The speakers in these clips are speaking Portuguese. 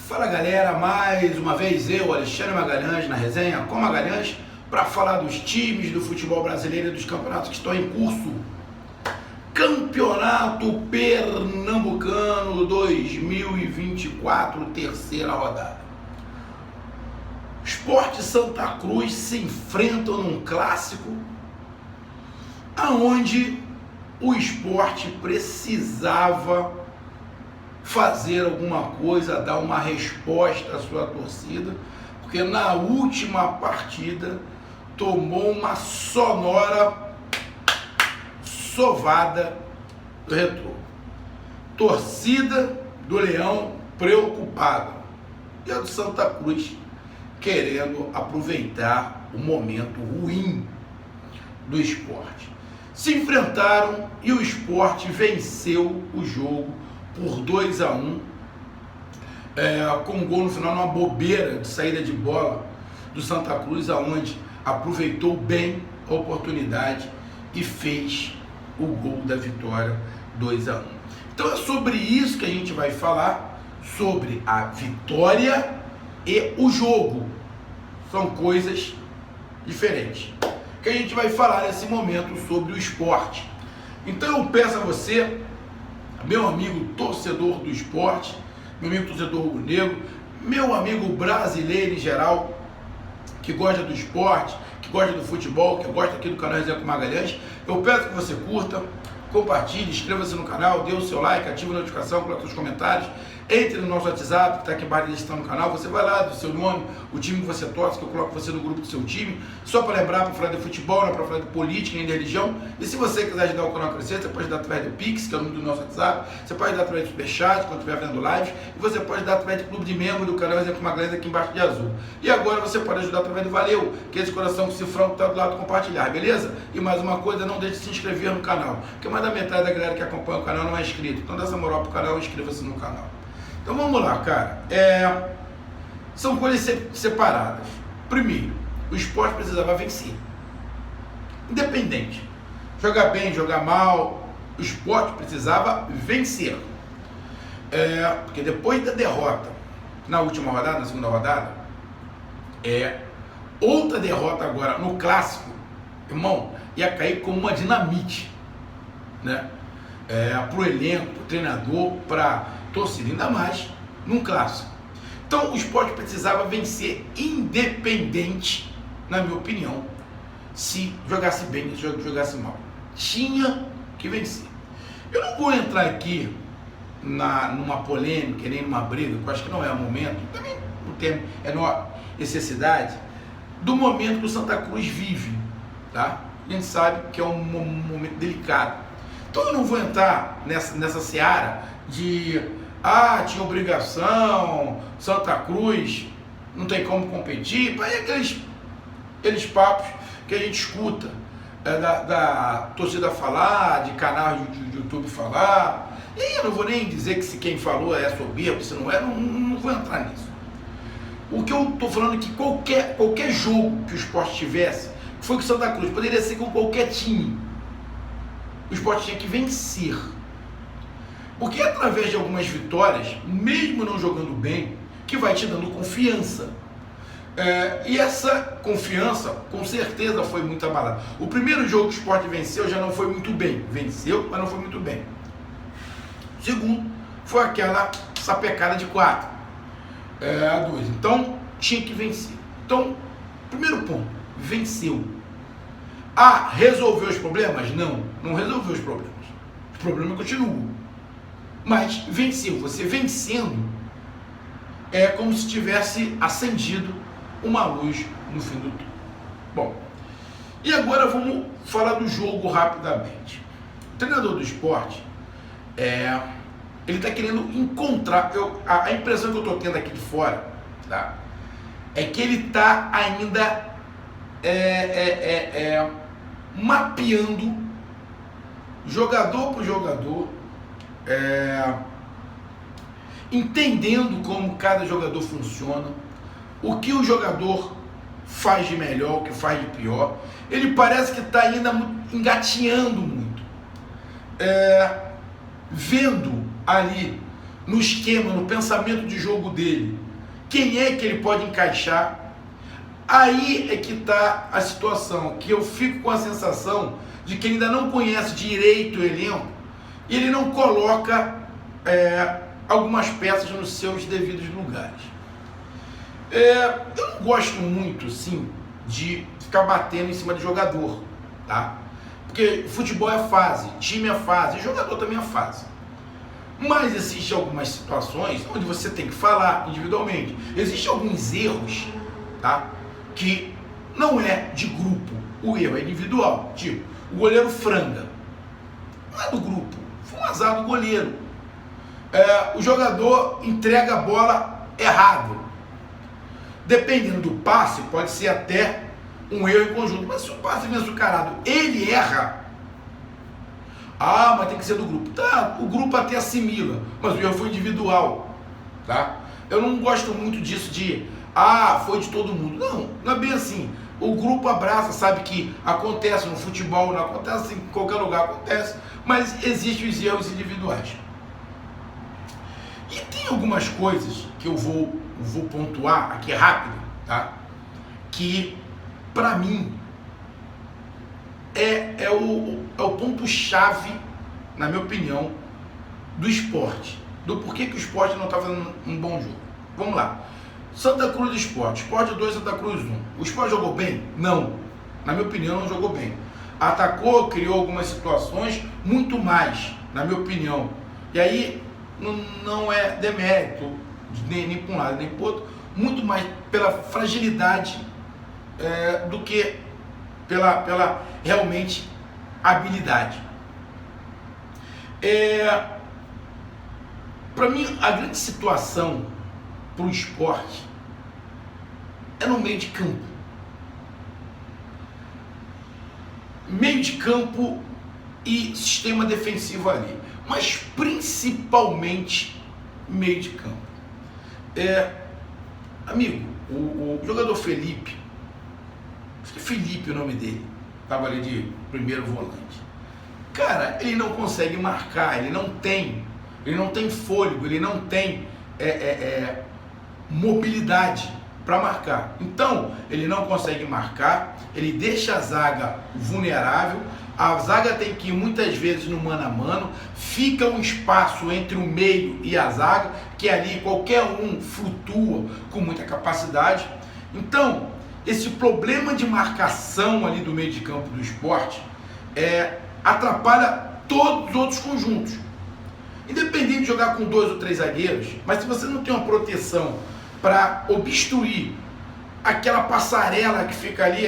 Fala galera, mais uma vez eu, Alexandre Magalhães, na resenha com Magalhães, para falar dos times do futebol brasileiro e dos campeonatos que estão em curso. Campeonato Pernambucano 2024, terceira rodada. Sport e Santa Cruz se enfrentam num clássico aonde o Sport precisava fazer alguma coisa, dar uma resposta à sua torcida, porque na última partida tomou uma sonora sovada do Retrô. Torcida do Leão preocupada e a do Santa Cruz querendo aproveitar o momento ruim do Sport. Se enfrentaram e o Sport venceu o jogo por 2-1, com um gol no final, numa bobeira de saída de bola do Santa Cruz, aonde aproveitou bem a oportunidade e fez o gol da vitória 2-1. Então é sobre isso que a gente vai falar, sobre a vitória e o jogo. São coisas diferentes que a gente vai falar nesse momento sobre o esporte. Então eu peço a você, meu amigo torcedor do esporte, meu amigo torcedor rubro-negro, meu amigo brasileiro em geral, que gosta do esporte, que gosta do futebol, que gosta aqui do canal Resenha com Magalhães, eu peço que você curta, compartilhe, inscreva-se no canal, dê o seu like, ative a notificação, coloque seus comentários, entre no nosso WhatsApp, que está aqui embaixo da descrição no canal, você vai lá, do seu nome, o time que você torce, que eu coloco você no grupo do seu time, só para lembrar, para falar de futebol, não para falar de política, nem de religião, e se você quiser ajudar o canal a crescer, você pode dar através do Pix, que é o número do nosso WhatsApp, você pode dar através do Superchat, quando estiver vendo live, e você pode dar através do clube de membro do canal Resenha com Magalhães aqui embaixo de azul. E agora você pode ajudar através do Valeu, que é esse coração com cifrão que está do lado do compartilhar, beleza? E mais uma coisa, não deixe de se inscrever no canal, porque mais da metade da galera que acompanha o canal não é inscrito, então dá essa moral pro canal, inscreva-se no canal. Então vamos lá, cara. São coisas separadas. Primeiro, o esporte precisava vencer. Independente. Jogar bem, jogar mal, o esporte precisava vencer. Porque depois da derrota na última rodada, na segunda rodada, outra derrota agora no clássico, irmão, ia cair como uma dinamite, né? Pro elenco, pro treinador, pra torcida, ainda mais num clássico. Então o esporte precisava vencer, independente, na minha opinião, se jogasse bem ou se jogasse mal. Tinha que vencer. Eu não vou entrar aqui numa polêmica, nem numa briga, que eu acho que não é o momento, também não tem necessidade, do momento que o Santa Cruz vive, tá? A gente sabe que é um momento delicado. Então eu não vou entrar nessa seara de tinha obrigação, Santa Cruz não tem como competir, aí aqueles papos que a gente escuta da torcida falar, de canal de YouTube falar, e aí eu não vou nem dizer que se quem falou é soberbo, se não é, não vou entrar nisso. O que eu estou falando é que qualquer jogo que o Sport tivesse, que foi com o Santa Cruz, poderia ser com qualquer time, o Sport tinha que vencer. Porque é através de algumas vitórias, mesmo não jogando bem, que vai te dando confiança. E essa confiança, com certeza, foi muito abalada. O primeiro jogo que o Sport venceu já não foi muito bem. Venceu, mas não foi muito bem. O segundo foi aquela sapecada de 4-2. Então, tinha que vencer. Então, primeiro ponto, venceu. Resolveu os problemas? Não resolveu os problemas. Os problemas continuam. Mas venceu. Você vencendo é como se tivesse acendido uma luz no fim do túnel. Bom, e agora vamos falar do jogo rapidamente. O treinador do esporte, ele está querendo encontrar, a impressão que eu estou tendo aqui de fora, tá, é que ele está ainda mapeando jogador por jogador, entendendo como cada jogador funciona, o que o jogador faz de melhor, o que faz de pior. Ele parece que está ainda engatinhando muito, vendo ali no esquema, no pensamento de jogo dele, quem é que ele pode encaixar. Aí é que está a situação, que eu fico com a sensação de que ele ainda não conhece direito o elenco e ele não coloca algumas peças nos seus devidos lugares. Eu não gosto muito, sim, de ficar batendo em cima de jogador, tá? Porque futebol é fase, time é fase, jogador também é fase. Mas existem algumas situações onde você tem que falar individualmente. Existem alguns erros, tá? Que não é de grupo, o erro é individual. Tipo, o goleiro franga. Não é do grupo, foi um azar do goleiro. O jogador entrega a bola errado. Dependendo do passe, pode ser até um erro em conjunto. Mas se o passe vem açucarado, ele erra. Mas tem que ser do grupo. Tá, o grupo até assimila, mas o erro foi individual, tá? Eu não gosto muito disso de, foi de todo mundo. Não é bem assim. O grupo abraça, sabe que acontece no futebol, não acontece em qualquer lugar, acontece, mas existem os erros individuais. E tem algumas coisas que eu vou pontuar aqui rápido, tá? Que, pra mim, é o ponto-chave, na minha opinião, do esporte. Do porquê que o esporte não está fazendo um bom jogo. Vamos lá. Santa Cruz do Sport. Sport 2, Santa Cruz 1. O Sport jogou bem? Não. Na minha opinião, não jogou bem. Atacou, criou algumas situações, muito mais, na minha opinião. E aí, não é demérito, nem para um lado, nem para o outro, muito mais pela fragilidade do que pela realmente habilidade. Para mim, a grande situação para o esporte é no meio de campo. Meio de campo e sistema defensivo ali, mas principalmente meio de campo. Amigo, o jogador Felipe, acho que Felipe é o nome dele, estava ali de primeiro volante. Cara, ele não consegue marcar, ele não tem fôlego, ele não tem mobilidade para marcar. Então, ele não consegue marcar, ele deixa a zaga vulnerável, a zaga tem que ir muitas vezes no mano a mano, fica um espaço entre o meio e a zaga, que ali qualquer um flutua com muita capacidade. Então, esse problema de marcação ali do meio de campo do esporte atrapalha todos os outros conjuntos. Independente de jogar com 2 ou 3 zagueiros, mas se você não tem uma proteção para obstruir aquela passarela que fica ali,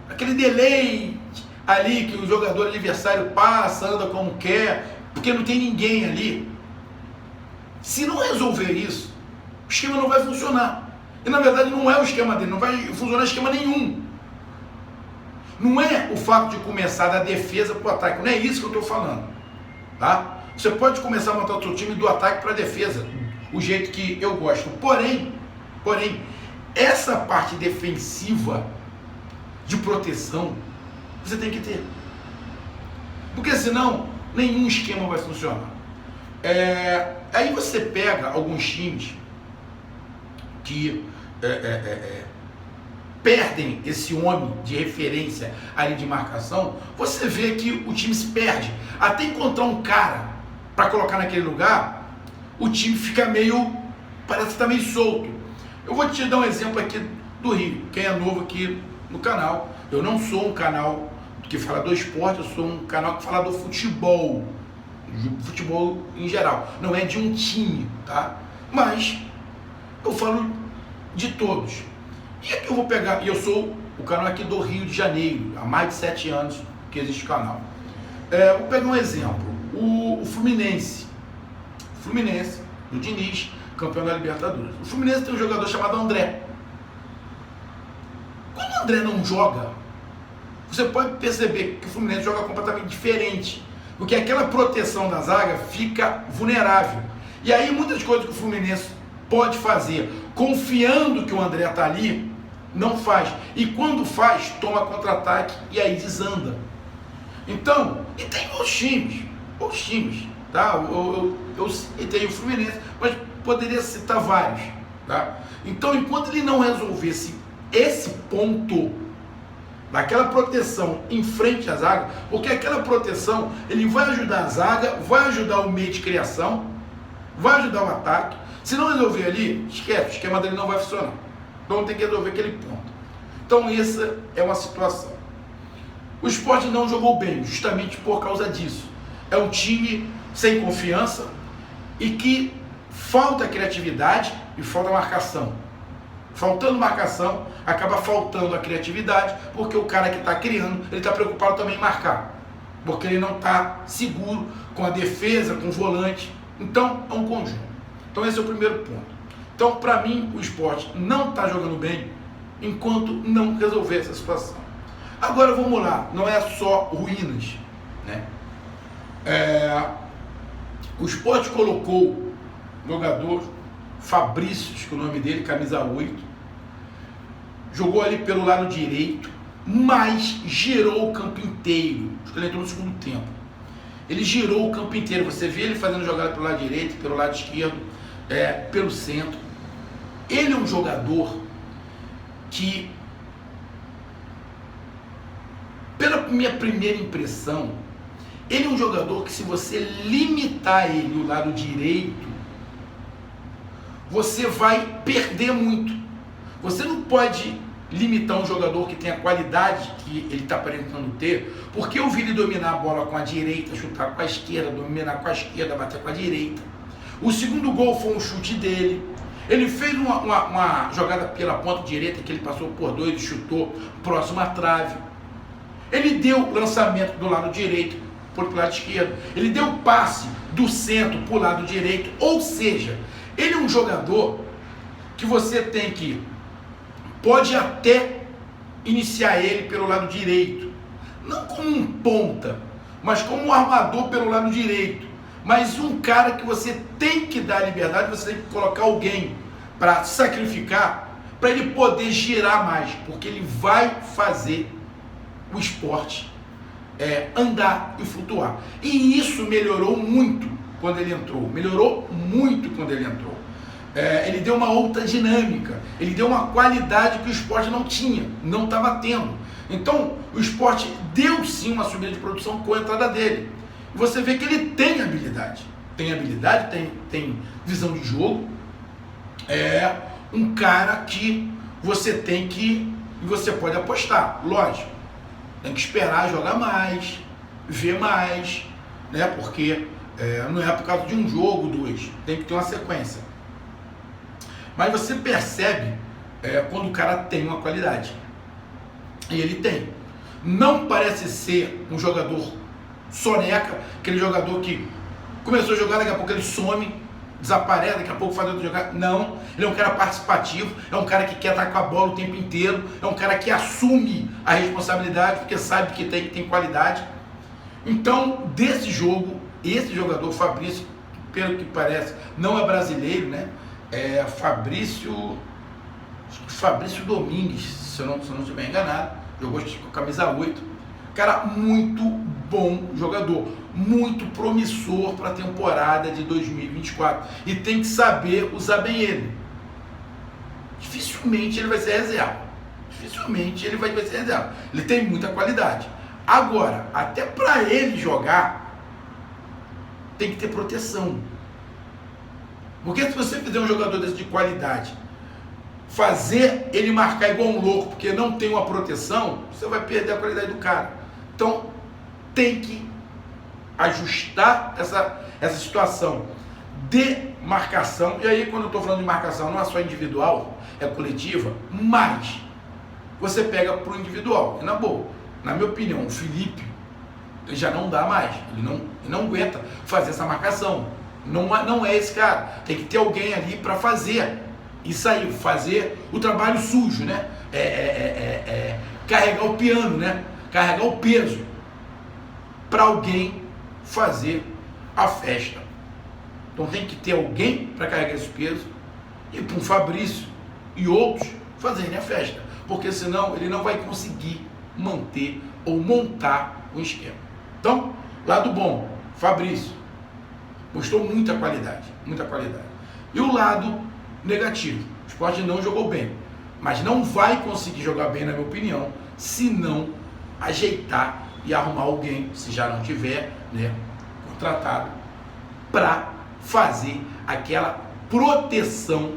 aquele delay ali que o jogador adversário passa, anda como quer, porque não tem ninguém ali. Se não resolver isso, o esquema não vai funcionar. E na verdade não é o esquema dele, não vai funcionar esquema nenhum. Não é o fato de começar da defesa para o ataque, não é isso que eu estou falando, tá? Você pode começar a montar o seu time do ataque para a defesa, o jeito que eu gosto. Porém, essa parte defensiva de proteção você tem que ter, porque senão nenhum esquema vai funcionar. Aí você pega alguns times que perdem esse homem de referência ali de marcação, você vê que o time se perde. Até encontrar um cara para colocar naquele lugar, o time fica parece que está meio solto. Eu vou te dar um exemplo aqui do Rio, quem é novo aqui no canal. Eu não sou um canal que fala do esporte, eu sou um canal que fala do futebol em geral, não é de um time, tá? Mas eu falo de todos. E aqui eu vou pegar, e eu sou o canal aqui do Rio de Janeiro, há mais de 7 anos que existe o canal. Vou pegar um exemplo, o Fluminense, do Diniz, campeão da Libertadores. O Fluminense tem um jogador chamado André. Quando o André não joga, você pode perceber que o Fluminense joga completamente diferente, porque aquela proteção da zaga fica vulnerável. E aí muitas coisas que o Fluminense pode fazer, confiando que o André está ali, não faz. E quando faz, toma contra-ataque e aí desanda. Então, e tem outros times tá? Eu citei o Fluminense, mas poderia citar vários, tá? Então, enquanto ele não resolvesse esse ponto, daquela proteção em frente à zaga, porque aquela proteção, ele vai ajudar a zaga, vai ajudar o meio de criação, vai ajudar o ataque. Se não resolver ali, esquece, o esquema dele não vai funcionar. Então tem que resolver aquele ponto. Então essa é uma situação. O Sport não jogou bem, justamente por causa disso. É um time sem confiança e que falta criatividade e falta marcação. Faltando marcação, acaba faltando a criatividade, porque o cara que está criando, ele está preocupado também em marcar, porque ele não está seguro com a defesa, com o volante. Então, é um conjunto. Então, esse é o primeiro ponto. Então, para mim, o Sport não está jogando bem enquanto não resolver essa situação. Agora, vamos lá, não é só ruínas, né? O Sport colocou o jogador Fabrício, que é o nome dele, camisa 8, jogou ali pelo lado direito, mas girou o campo inteiro. Acho que ele entrou no segundo tempo. Ele girou o campo inteiro. Você vê ele fazendo jogada pelo lado direito, pelo lado esquerdo, pelo centro. Ele é um jogador que, pela minha primeira impressão, ele é um jogador que, se você limitar ele o lado direito, você vai perder muito. Você não pode limitar um jogador que tem a qualidade que ele está aparentando ter, porque eu vi ele dominar a bola com a direita, chutar com a esquerda, dominar com a esquerda, bater com a direita. O segundo gol foi um chute dele. Ele fez uma jogada pela ponta direita, que ele passou por dois e chutou próximo à trave. Ele deu lançamento do lado direito para o lado esquerdo. Ele deu passe do centro para o lado direito. Ou seja, ele é um jogador que você tem que... pode até iniciar ele pelo lado direito. Não como um ponta, mas como um armador pelo lado direito. Mas um cara que você tem que dar liberdade, você tem que colocar alguém para sacrificar, para ele poder girar mais, porque ele vai fazer o esporte andar e flutuar. E isso melhorou muito quando ele entrou. Melhorou muito quando ele entrou. Ele deu uma outra dinâmica, ele deu uma qualidade que o esporte não tinha, não estava tendo. Então, o esporte deu sim uma subida de produção com a entrada dele. E você vê que ele tem habilidade, tem visão de jogo. É um cara que você tem que, e você pode apostar, lógico, tem que esperar jogar mais, ver mais, né? Porque não é por causa de um jogo, dois, tem que ter uma sequência. Mas você percebe quando o cara tem uma qualidade. E ele tem. Não parece ser um jogador soneca, aquele jogador que começou a jogar, daqui a pouco ele some, desaparece, daqui a pouco faz outra jogada. Não, ele é um cara participativo, é um cara que quer estar com a bola o tempo inteiro, é um cara que assume a responsabilidade, porque sabe que tem qualidade. Então, desse jogo, esse jogador, Fabrício, pelo que parece, não é brasileiro, né? Fabrício Domingues, se eu não estiver enganado, jogou com a camisa 8, cara, muito bom jogador, muito promissor para a temporada de 2024, e tem que saber usar bem ele. Dificilmente ele vai ser reserva, ele tem muita qualidade. Agora, até para ele jogar, tem que ter proteção. Porque se você fizer um jogador desse de qualidade, fazer ele marcar igual um louco, porque não tem uma proteção, você vai perder a qualidade do cara. Então, tem que ajustar essa situação de marcação. E aí, quando eu estou falando de marcação, não é só individual, é coletiva, mas você pega para o individual. E na boa, na minha opinião, o Felipe ele já não dá mais, ele não aguenta fazer essa marcação. Não é esse cara. Tem que ter alguém ali para fazer isso aí, fazer o trabalho sujo, né? Carregar o piano, né? Carregar o peso para alguém fazer a festa. Então tem que ter alguém para carregar esse peso e para o Fabrício e outros fazerem a festa, porque senão ele não vai conseguir manter ou montar um esquema. Então, lado bom, Fabrício, Mostrou muita qualidade, muita qualidade. E o lado negativo, o Sport não jogou bem, mas não vai conseguir jogar bem, na minha opinião, se não ajeitar e arrumar alguém, se já não tiver, né, contratado, para fazer aquela proteção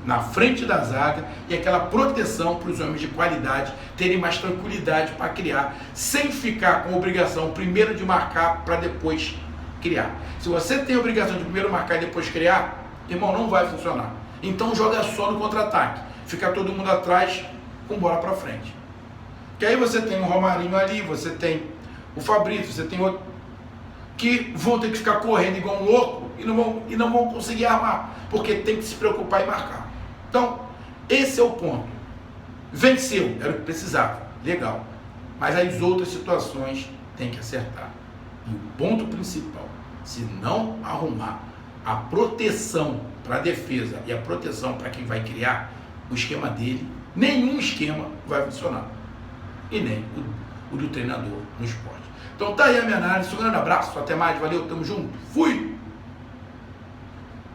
na frente da zaga e aquela proteção para os homens de qualidade terem mais tranquilidade para criar, sem ficar com a obrigação primeiro de marcar para depois criar. Se você tem a obrigação de primeiro marcar e depois criar, irmão, não vai funcionar. Então joga só no contra-ataque, fica todo mundo atrás com bola para frente. Que aí você tem o Romarinho ali, você tem o Fabrício, você tem outro que vão ter que ficar correndo igual um louco e não vão conseguir armar, porque tem que se preocupar em marcar. Então, esse é o ponto. Venceu, era o que precisava, legal. Mas as outras situações tem que acertar. E o ponto principal, se não arrumar a proteção para a defesa e a proteção para quem vai criar, o esquema dele, nenhum esquema vai funcionar. E nem o do treinador no esporte. Então tá aí a minha análise. Um grande abraço, até mais, valeu, tamo junto, fui!